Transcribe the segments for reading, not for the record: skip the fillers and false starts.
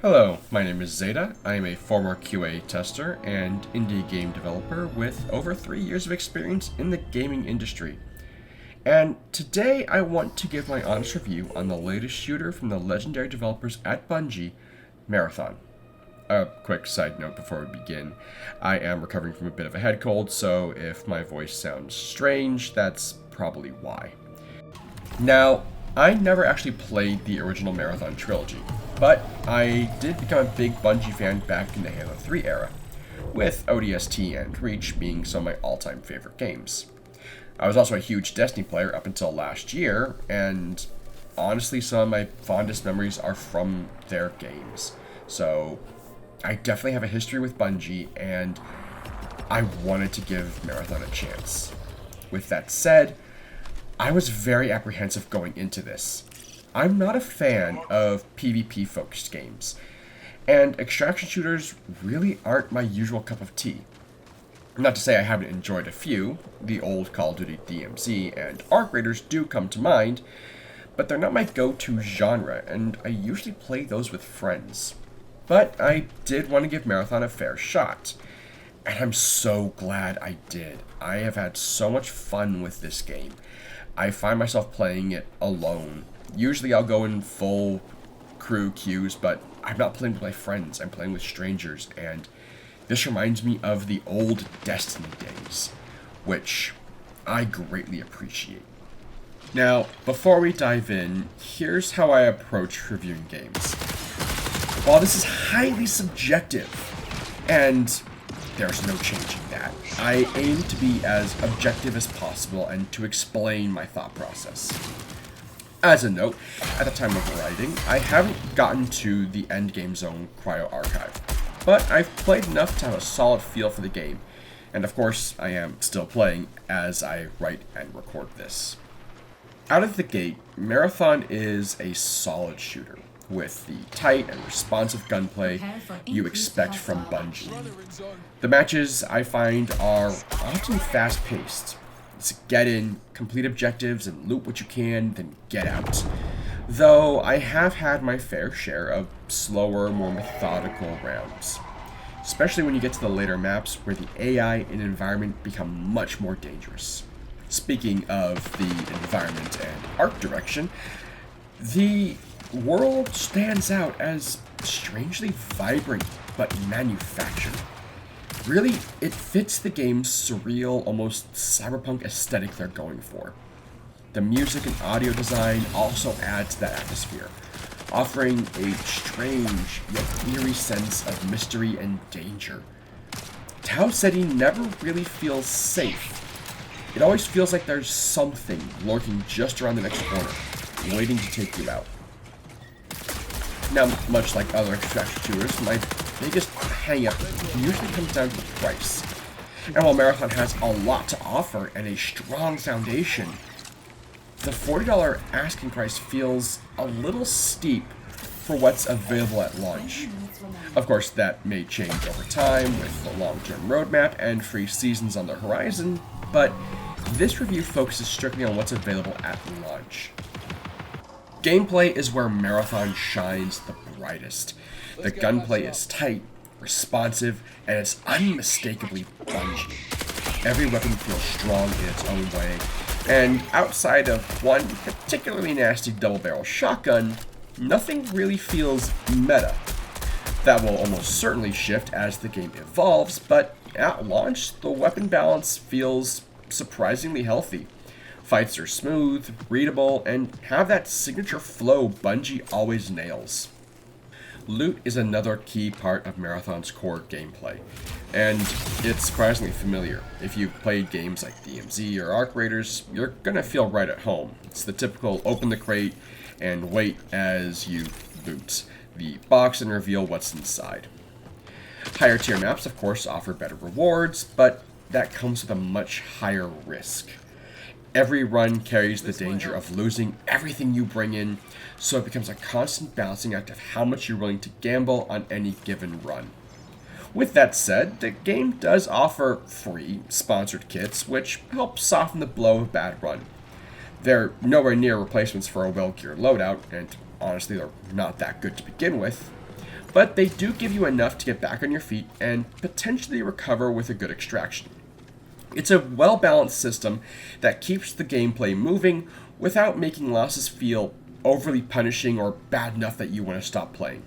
Hello, my name is Zeta. I am a former QA tester and indie game developer with over 3 years of experience in the gaming industry. And today I want to give my honest review on the latest shooter from the legendary developers at Bungie, Marathon. A quick side note before we begin. I am recovering from a bit of a head cold, so if my voice sounds strange, that's probably why. Now, I never actually played the original Marathon trilogy, but I did become a big Bungie fan back in the Halo 3 era, with ODST and Reach being some of my all-time favorite games. I was also a huge Destiny player up until last year, and honestly some of my fondest memories are from their games. So I definitely have a history with Bungie, and I wanted to give Marathon a chance. With that said, I was very apprehensive going into this. I'm not a fan of PvP-focused games, and extraction shooters really aren't my usual cup of tea. Not to say I haven't enjoyed a few, the old Call of Duty DMZ and Arc Raiders do come to mind, but they're not my go-to genre, and I usually play those with friends. But I did want to give Marathon a fair shot, and I'm so glad I did. I have had so much fun with this game. I find myself playing it alone. Usually I'll go in full crew queues, but I'm not playing with my friends. I'm playing with strangers, and this reminds me of the old Destiny days, which I greatly appreciate. Now, before we dive in, here's how I approach reviewing games. While this is highly subjective, and there's no changing that, I aim to be as objective as possible and to explain my thought process. As a note, at the time of writing, I haven't gotten to the Endgame Zone Cryo Archive, but I've played enough to have a solid feel for the game, and of course I am still playing as I write and record this. Out of the gate, Marathon is a solid shooter, with the tight and responsive gunplay you expect from Bungie. The matches, I find, are often fast-paced. It's get in, complete objectives, and loot what you can, then get out. Though I have had my fair share of slower, more methodical rounds. Especially when you get to the later maps where the AI and environment become much more dangerous. Speaking of the environment and art direction, the world stands out as strangely vibrant but manufactured. Really, it fits the game's surreal, almost cyberpunk aesthetic they're going for. The music and audio design also add to that atmosphere, offering a strange yet eerie sense of mystery and danger. Tau Ceti never really feels safe. It always feels like there's something lurking just around the next corner, waiting to take you out. Now, much like other extraction shooters, my biggest hang-up usually comes down to the price. And while Marathon has a lot to offer and a strong foundation, the $40 asking price feels a little steep for what's available at launch. Of course, that may change over time with the long-term roadmap and free seasons on the horizon, but this review focuses strictly on what's available at launch. Gameplay is where Marathon shines the brightest. The gunplay is tight, responsive, and it's unmistakably Bungie. Every weapon feels strong in its own way, and outside of one particularly nasty double-barrel shotgun, nothing really feels meta. That will almost certainly shift as the game evolves, but at launch, the weapon balance feels surprisingly healthy. Fights are smooth, readable, and have that signature flow Bungie always nails. Loot is another key part of Marathon's core gameplay, and it's surprisingly familiar. If you've played games like DMZ or Arc Raiders, you're gonna feel right at home. It's the typical open the crate and wait as you loot the box and reveal what's inside. Higher tier maps, of course, offer better rewards, but that comes with a much higher risk. Every run carries the danger of losing everything you bring in, so it becomes a constant balancing act of how much you're willing to gamble on any given run. With that said, the game does offer free, sponsored kits, which help soften the blow of a bad run. They're nowhere near replacements for a well-geared loadout, and honestly they're not that good to begin with, but they do give you enough to get back on your feet and potentially recover with a good extraction. It's a well-balanced system that keeps the gameplay moving without making losses feel overly punishing or bad enough that you want to stop playing.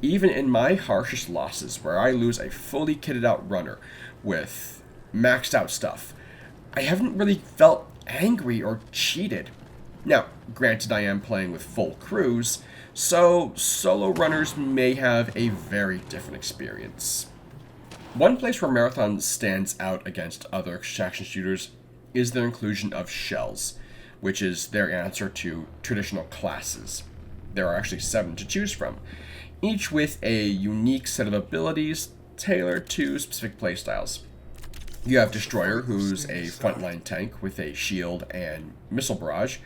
Even in my harshest losses, where I lose a fully kitted out runner with maxed out stuff, I haven't really felt angry or cheated. Now, granted, I am playing with full crews, so solo runners may have a very different experience. One place where Marathon stands out against other extraction shooters is their inclusion of shells, which is their answer to traditional classes. There are actually 7 to choose from, each with a unique set of abilities tailored to specific playstyles. You have Destroyer, who's a frontline tank with a shield and missile barrage,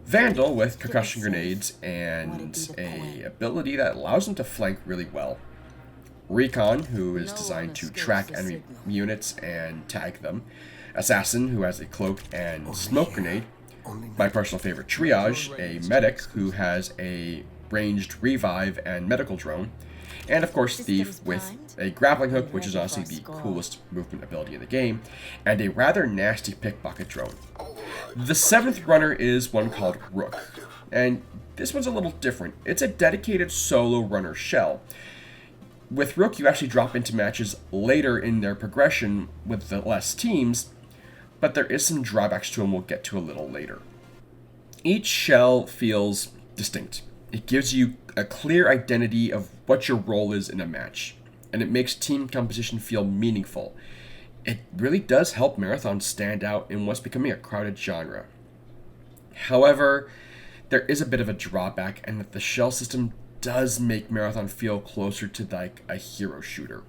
Vandal with concussion grenades and a ability that allows him to flank really well, Recon, who is designed to track enemy units and tag them, Assassin, who has a cloak and smoke grenade, my personal favorite Triage, a medic who has a ranged revive and medical drone, and of course Thief with a grappling hook, which is honestly the coolest movement ability in the game, and a rather nasty pickpocket drone. The 7th runner is one called Rook, and this one's a little different. It's a dedicated solo runner shell. With Rook, you actually drop into matches later in their progression with the less teams, but there is some drawbacks to him we'll get to a little later. Each shell feels distinct. It gives you a clear identity of what your role is in a match, and it makes team composition feel meaningful. It really does help Marathon stand out in what's becoming a crowded genre. However, there is a bit of a drawback, and that the shell system does make Marathon feel closer to like a hero shooter.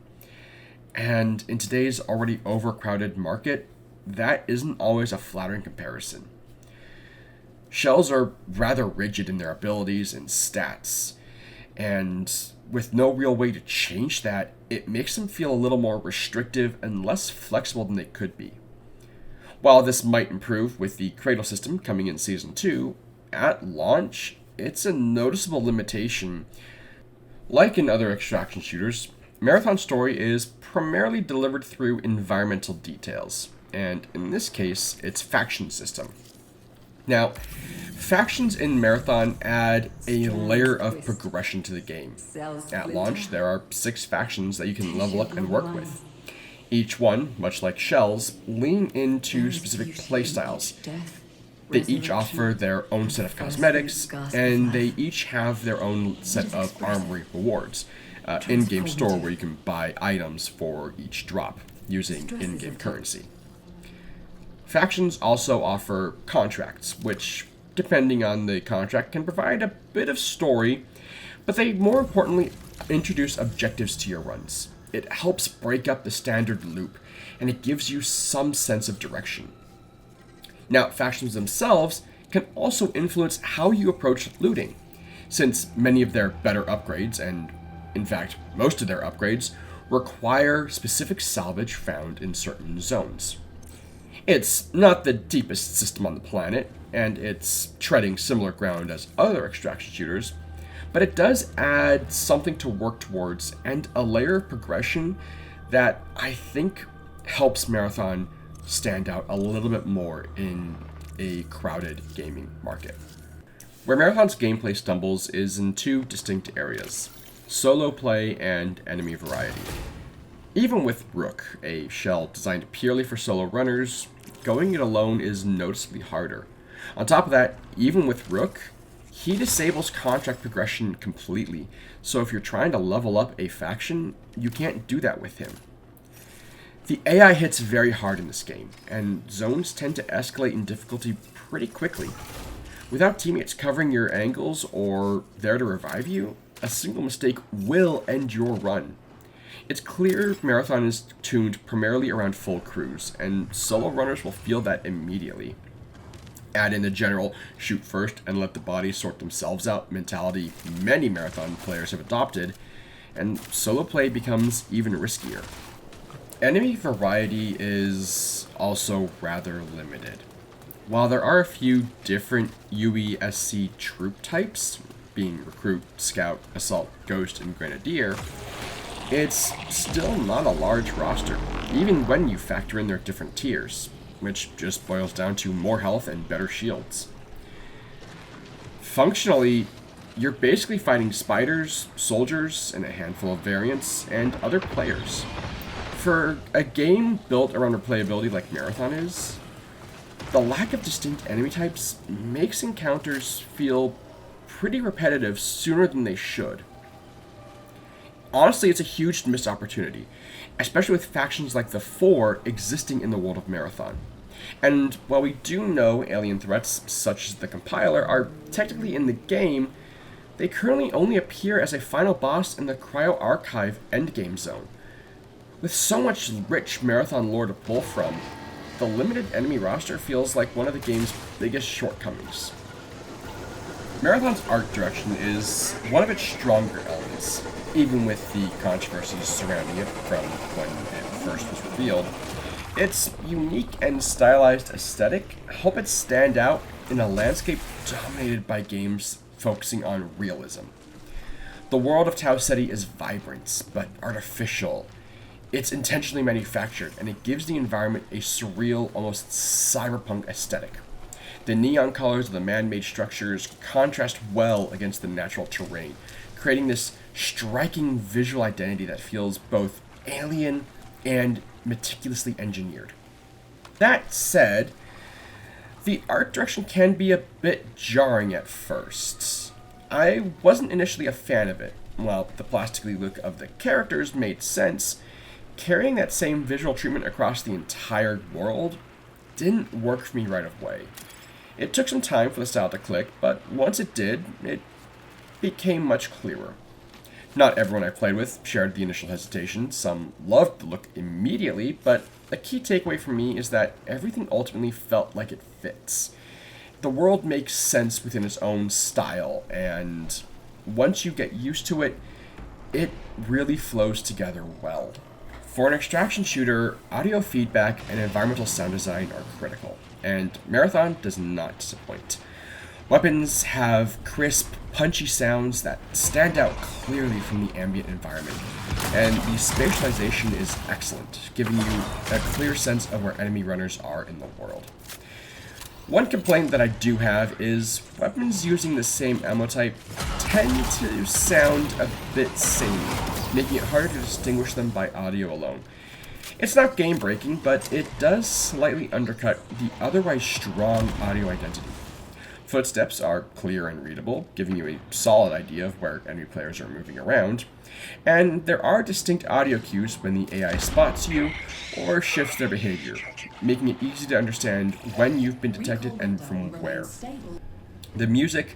And in today's already overcrowded market, that isn't always a flattering comparison. Shells are rather rigid in their abilities and stats, and with no real way to change that, it makes them feel a little more restrictive and less flexible than they could be. While this might improve with the Cradle system coming in Season 2, at launch, it's a noticeable limitation. Like in other extraction shooters, Marathon story is primarily delivered through environmental details, and in this case, it's faction system. Now, factions in Marathon add a layer of progression to the game. At launch, there are 6 factions that you can level up and work with. Each one, much like shells, lean into specific playstyles. They each offer their own set of cosmetics, and they each have their own set of armory rewards, in-game store where you can buy items for each drop using in-game currency. Factions also offer contracts, which, depending on the contract, can provide a bit of story, but they more importantly introduce objectives to your runs. It helps break up the standard loop, and it gives you some sense of direction. Now, factions themselves can also influence how you approach looting, since many of their better upgrades, and in fact most of their upgrades, require specific salvage found in certain zones. It's not the deepest system on the planet, and it's treading similar ground as other extraction shooters, but it does add something to work towards and a layer of progression that I think helps Marathon stand out a little bit more in a crowded gaming market. Where Marathon's gameplay stumbles is in 2 distinct areas: solo play and enemy variety. Even with Rook, a shell designed purely for solo runners, going it alone is noticeably harder. On top of that, even with Rook, he disables contract progression completely, so if you're trying to level up a faction, you can't do that with him. The AI hits very hard in this game, and zones tend to escalate in difficulty pretty quickly. Without teammates covering your angles or there to revive you, a single mistake will end your run. It's clear Marathon is tuned primarily around full crews, and solo runners will feel that immediately. Add in the general shoot first and let the bodies sort themselves out mentality many Marathon players have adopted, and solo play becomes even riskier. Enemy variety is also rather limited. While there are a few different UESC troop types, being Recruit, Scout, Assault, Ghost, and Grenadier, it's still not a large roster, even when you factor in their different tiers, which just boils down to more health and better shields. Functionally, you're basically fighting spiders, soldiers, and a handful of variants, and other players. For a game built around replayability like Marathon is, the lack of distinct enemy types makes encounters feel pretty repetitive sooner than they should. Honestly, it's a huge missed opportunity, especially with factions like the Four existing in the world of Marathon. And while we do know alien threats such as the Compiler are technically in the game, they currently only appear as a final boss in the Cryo Archive endgame zone. With so much rich Marathon lore to pull from, the limited enemy roster feels like one of the game's biggest shortcomings. Marathon's art direction is one of its stronger elements, even with the controversies surrounding it from when it first was revealed. Its unique and stylized aesthetic help it stand out in a landscape dominated by games focusing on realism. The world of Tau Ceti is vibrant, but artificial. It's intentionally manufactured, and it gives the environment a surreal, almost cyberpunk aesthetic. The neon colors of the man-made structures contrast well against the natural terrain, creating this striking visual identity that feels both alien and meticulously engineered. That said, the art direction can be a bit jarring at first. I wasn't initially a fan of it. While the plastically look of the characters made sense, carrying that same visual treatment across the entire world didn't work for me right away. It took some time for the style to click, but once it did, it became much clearer. Not everyone I played with shared the initial hesitation. Some loved the look immediately, but a key takeaway for me is that everything ultimately felt like it fits. The world makes sense within its own style, and once you get used to it, it really flows together well. For an extraction shooter, audio feedback and environmental sound design are critical, and Marathon does not disappoint. Weapons have crisp, punchy sounds that stand out clearly from the ambient environment, and the spatialization is excellent, giving you a clear sense of where enemy runners are in the world. One complaint that I do have is weapons using the same ammo type tend to sound a bit samey, making it harder to distinguish them by audio alone. It's not game-breaking, but it does slightly undercut the otherwise strong audio identity. Footsteps are clear and readable, giving you a solid idea of where enemy players are moving around, and there are distinct audio cues when the AI spots you or shifts their behavior, making it easy to understand when you've been detected and from where. The music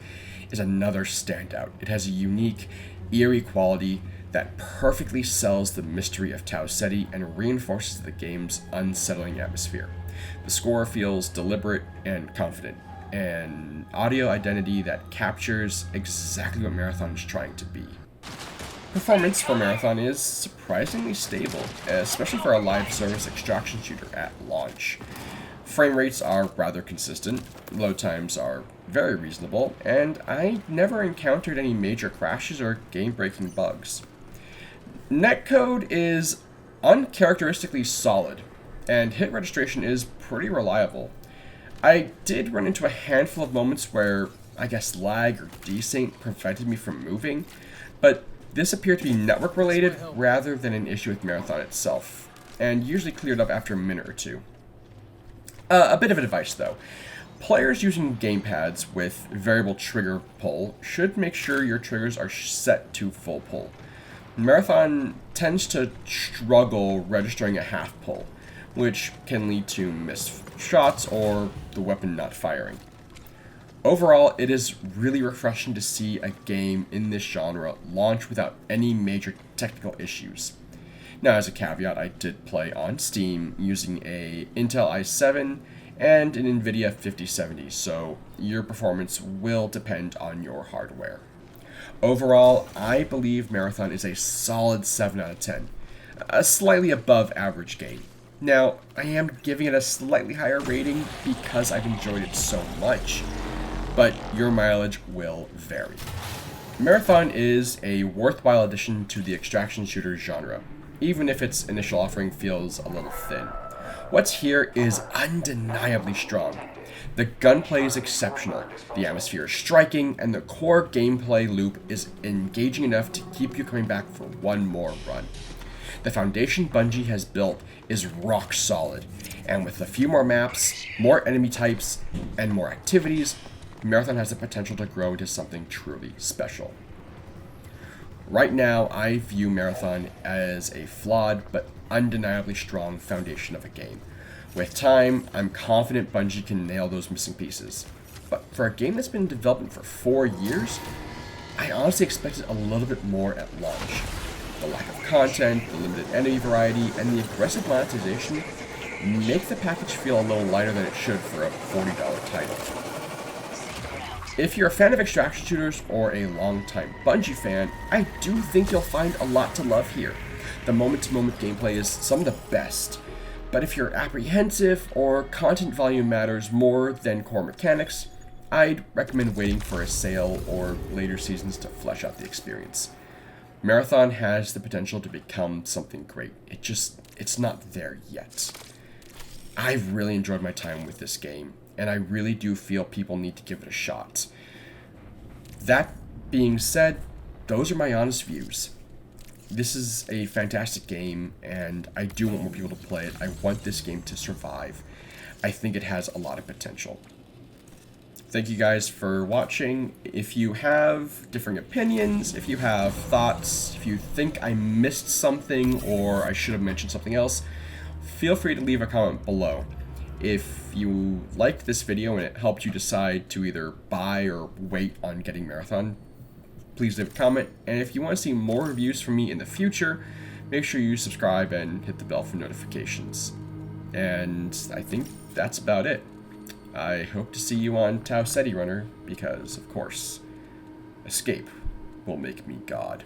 is another standout. It has a unique, eerie quality that perfectly sells the mystery of Tau Ceti and reinforces the game's unsettling atmosphere. The score feels deliberate and confident, an audio identity that captures exactly what Marathon is trying to be. Performance for Marathon is surprisingly stable, especially for a live service extraction shooter at launch. Frame rates are rather consistent, load times are very reasonable, and I never encountered any major crashes or game-breaking bugs. Netcode is uncharacteristically solid, and hit registration is pretty reliable. I did run into a handful of moments where, I guess, lag or desync prevented me from moving, but this appeared to be network related rather than an issue with Marathon itself, and usually cleared up after a minute or two. A bit of advice though. Players using gamepads with variable trigger pull should make sure your triggers are set to full pull. Marathon tends to struggle registering a half pull, which can lead to missed shots or the weapon not firing. Overall, it is really refreshing to see a game in this genre launch without any major technical issues. Now, as a caveat, I did play on Steam using a Intel i7 and an NVIDIA 5070, so your performance will depend on your hardware. Overall, I believe Marathon is a solid 7 out of 10, a slightly above average game. Now, I am giving it a slightly higher rating because I've enjoyed it so much, but your mileage will vary. Marathon is a worthwhile addition to the extraction shooter genre, even if its initial offering feels a little thin. What's here is undeniably strong. The gunplay is exceptional, the atmosphere is striking, and the core gameplay loop is engaging enough to keep you coming back for one more run. The foundation Bungie has built is rock solid, and with a few more maps, more enemy types, and more activities, Marathon has the potential to grow into something truly special. Right now, I view Marathon as a flawed but undeniably strong foundation of a game. With time, I'm confident Bungie can nail those missing pieces. But for a game that's been in development for 4 years, I honestly expected a little bit more at launch. The lack of content, the limited enemy variety, and the aggressive monetization make the package feel a little lighter than it should for a $40 title. If you're a fan of extraction shooters or a longtime Bungie fan, I do think you'll find a lot to love here. The moment-to-moment gameplay is some of the best, but if you're apprehensive or content volume matters more than core mechanics, I'd recommend waiting for a sale or later seasons to flesh out the experience. Marathon has the potential to become something great. It's not there yet. I've really enjoyed my time with this game, and I really do feel people need to give it a shot. That being said, those are my honest views. This is a fantastic game, and I do want more people to play it. I want this game to survive. I think it has a lot of potential. Thank you guys for watching. If you have differing opinions, if you have thoughts, if you think I missed something or I should have mentioned something else, feel free to leave a comment below. If you liked this video and it helped you decide to either buy or wait on getting Marathon, please leave a comment. And if you want to see more reviews from me in the future, make sure you subscribe and hit the bell for notifications. And I think that's about it. I hope to see you on Tau Ceti Runner, because, of course, escape will make me God.